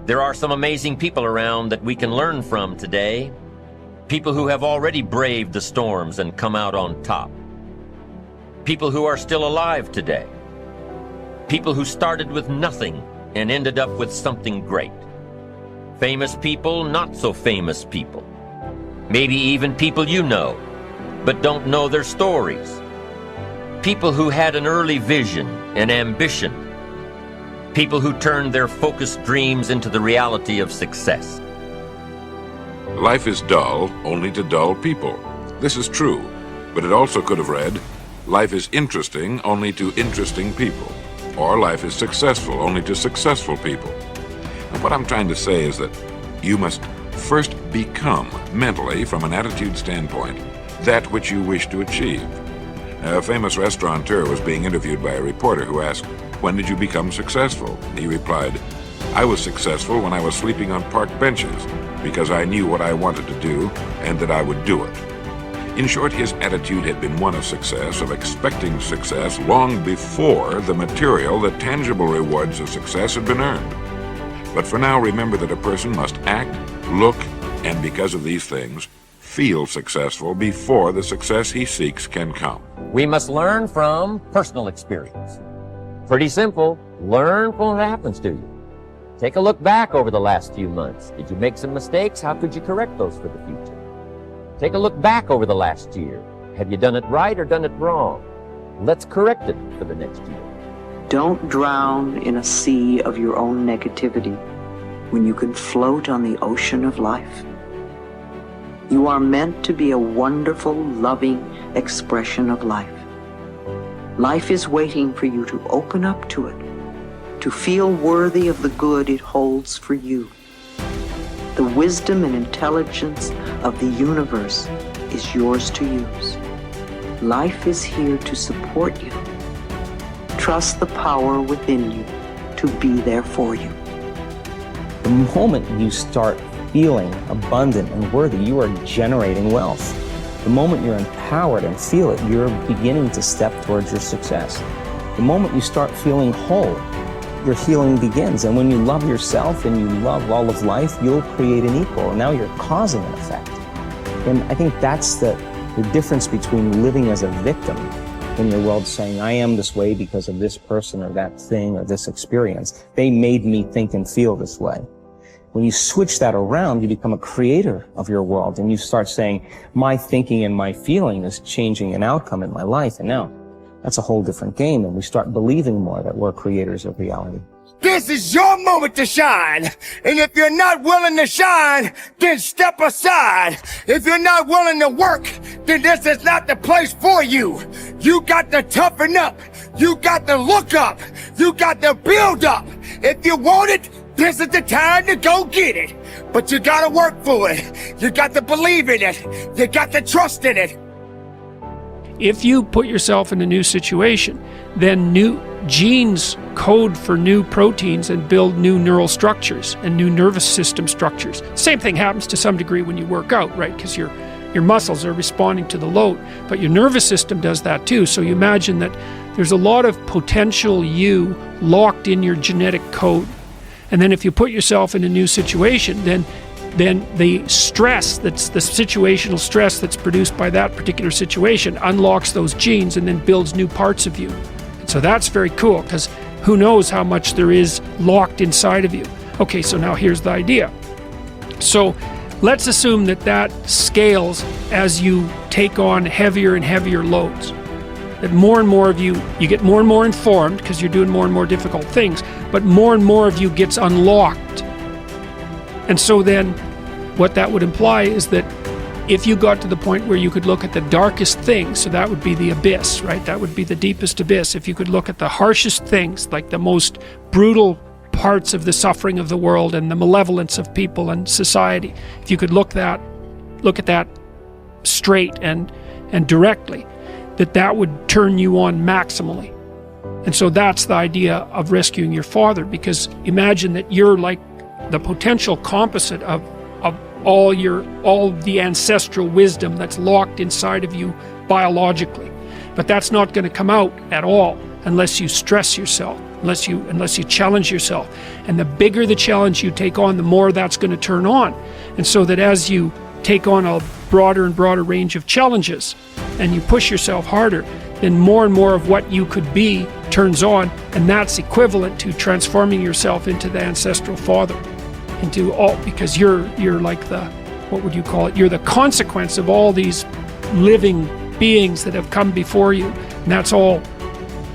There are some amazing people around that we can learn from today. People who have already braved the storms and come out on top. People who are still alive today. People who started with nothing and ended up with something great. Famous people, not so famous people. Maybe even people you know, but don't know their stories. People who had an early vision and ambition. People who turned their focused dreams into the reality of success. Life is dull only to dull people. This is true, but it also could have read, life is interesting only to interesting people. Or life is successful only to successful people. And what I'm trying to say is that you must first become, mentally, from an attitude standpoint, that which you wish to achieve. A famous restaurateur was being interviewed by a reporter who asked, "When did you become successful?" He replied, "I was successful when I was sleeping on park benches because I knew what I wanted to do and that I would do it." In short, his attitude had been one of success, of expecting success long before the material, the tangible rewards of success had been earned. But for now, remember that a person must act, look, and because of these things, feel successful before the success he seeks can come. We must learn from personal experience. Pretty simple. Learn from what happens to you. Take a look back over the last few months. Did you make some mistakes? How could you correct those for the future? Take a look back over the last year. Have you done it right or done it wrong? Let's correct it for the next year. Don't drown in a sea of your own negativity when you can float on the ocean of life. You are meant to be a wonderful, loving expression of life. Life is waiting for you to open up to it, to feel worthy of the good it holds for you. The wisdom and intelligence of the universe is yours to use. Life is here to support you. Trust the power within you to be there for you. The moment you start feeling abundant and worthy, you are generating wealth. The moment you're empowered and feel it, you're beginning to step towards your success. The moment you start feeling whole, your healing begins. And when you love yourself and you love all of life, you'll create an equal. And now you're causing an effect. And I think that's the difference between living as a victim in your world, saying, I am this way because of this person or that thing or this experience. They made me think and feel this way. When you switch that around, you become a creator of your world, and you start saying, my thinking and my feeling is changing an outcome in my life. And now that's a whole different game, and we start believing more that we're creators of reality. This is your moment to shine. And if you're not willing to shine, then step aside. If you're not willing to work, then this is not the place for you. You got to toughen up. You got to look up. You got to build up. If you want it, this is the time to go get it. But you got to work for it. You got to believe in it. You got to trust in it. If you put yourself in a new situation, then new genes code for new proteins and build new neural structures and new nervous system structures. Same thing happens to some degree when you work out, right? Because your muscles are responding to the load, but your nervous system does that too. So you imagine that there's a lot of potential you locked in your genetic code. And then if you put yourself in a new situation, then the stress, that's the situational stress that's produced by that particular situation, unlocks those genes and then builds new parts of you. And so that's very cool, because who knows how much there is locked inside of you. Okay, so now here's the idea. So let's assume that that scales as you take on heavier and heavier loads. That more and more of you get more and more informed because you're doing more and more difficult things, but more and more of you gets unlocked. And so then what that would imply is that if you got to the point where you could look at the darkest things, so that would be the abyss, right? That would be the deepest abyss. If you could look at the harshest things, like the most brutal parts of the suffering of the world and the malevolence of people and society, if you could look at that straight and directly, that would turn you on maximally. And so that's the idea of rescuing your father, because imagine that you're like the potential composite of all the ancestral wisdom that's locked inside of you biologically. But that's not going to come out at all unless you stress yourself, unless you challenge yourself. And the bigger the challenge you take on, the more that's going to turn on. And so that as you take on a broader and broader range of challenges and you push yourself harder, then more and more of what you could be turns on, and that's equivalent to transforming yourself into the ancestral father, into all, because you're like the, what would you call it? You're the consequence of all these living beings that have come before you, and that's all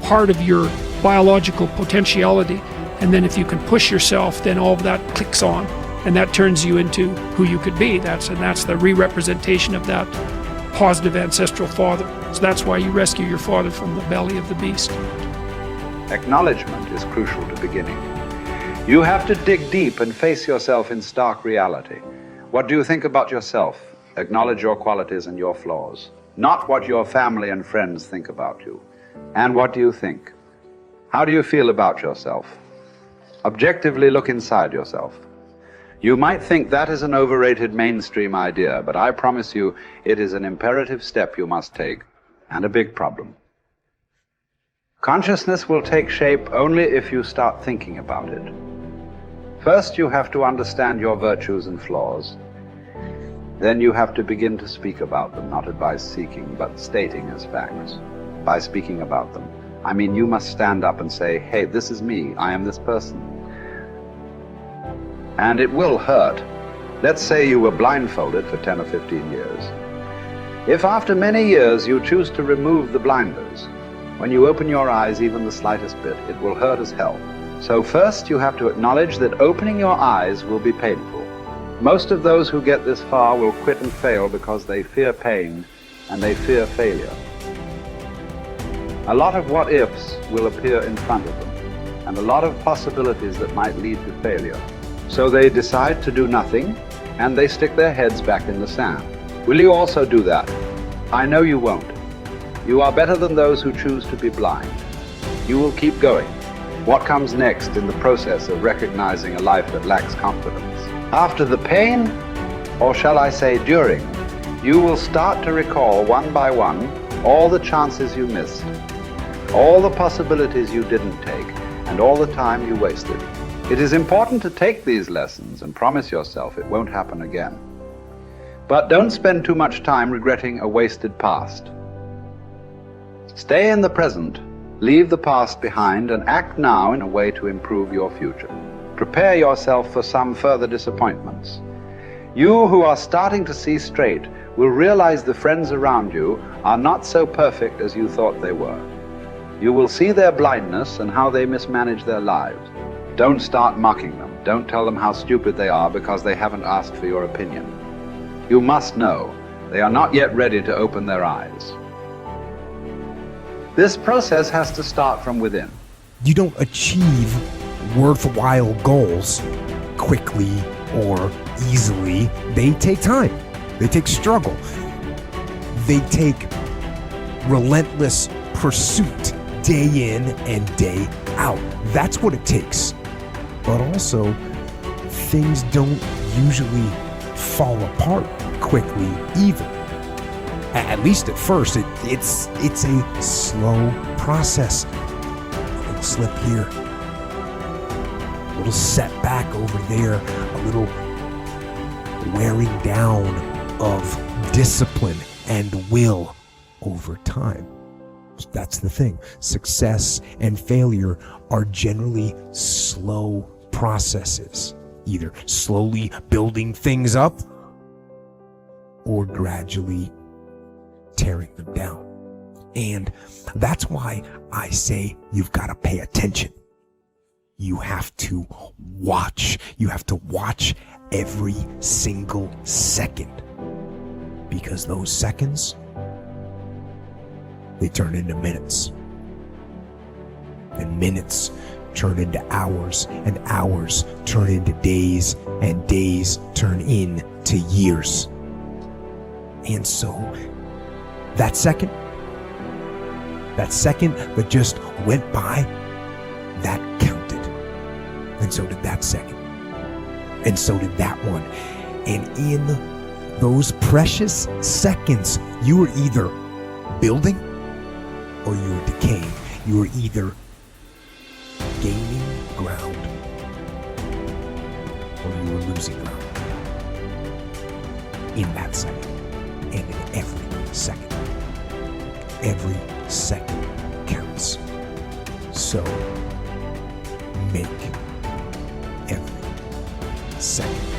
part of your biological potentiality. And then if you can push yourself, then all of that clicks on, and that turns you into who you could be. That's the re-representation of that positive ancestral father. So that's why you rescue your father from the belly of the beast. Acknowledgement is crucial to beginning. You have to dig deep and face yourself in stark reality. What do you think about yourself? Acknowledge your qualities and your flaws, not what your family and friends think about you. And what do you think? How do you feel about yourself? Objectively look inside yourself. You might think that is an overrated mainstream idea, but I promise you it is an imperative step you must take, and a big problem. Consciousness will take shape only if you start thinking about it. First, you have to understand your virtues and flaws. Then you have to begin to speak about them, not advice-seeking, but stating as facts. By speaking about them, I mean you must stand up and say, hey, this is me, I am this person. And it will hurt. Let's say you were blindfolded for 10 or 15 years. If after many years you choose to remove the blinders, when you open your eyes even the slightest bit, it will hurt as hell. So first you have to acknowledge that opening your eyes will be painful. Most of those who get this far will quit and fail because they fear pain and they fear failure. A lot of what-ifs will appear in front of them, and a lot of possibilities that might lead to failure. So they decide to do nothing, and they stick their heads back in the sand. Will you also do that? I know you won't. You are better than those who choose to be blind. You will keep going. What comes next in the process of recognizing a life that lacks confidence? After the pain, or shall I say during, you will start to recall one by one all the chances you missed, all the possibilities you didn't take, and all the time you wasted. It is important to take these lessons and promise yourself it won't happen again. But don't spend too much time regretting a wasted past. Stay in the present, leave the past behind, and act now in a way to improve your future. Prepare yourself for some further disappointments. You who are starting to see straight will realize the friends around you are not so perfect as you thought they were. You will see their blindness and how they mismanage their lives. Don't start mocking them. Don't tell them how stupid they are because they haven't asked for your opinion. You must know they are not yet ready to open their eyes. This process has to start from within. You don't achieve worthwhile goals quickly or easily. They take time. They take struggle. They take relentless pursuit, day in and day out. That's what it takes. But also, things don't usually fall apart quickly either. At least at first, it's a slow process. A little slip here, a little setback over there, a little wearing down of discipline and will over time. That's the thing. Success and failure are generally slow processes, either slowly building things up or gradually tearing them down. And that's why I say you've got to pay attention. You have to watch. You have to watch every single second, because those seconds, they turn into minutes, and minutes turn into hours, and hours turn into days, and days turn into years. And so that second that just went by, that counted. And so did that second. And so did that one. And in those precious seconds, you were either building or you were decaying. You are either gaining ground or you are losing ground. In that second, and in every second. Every second counts. So make every second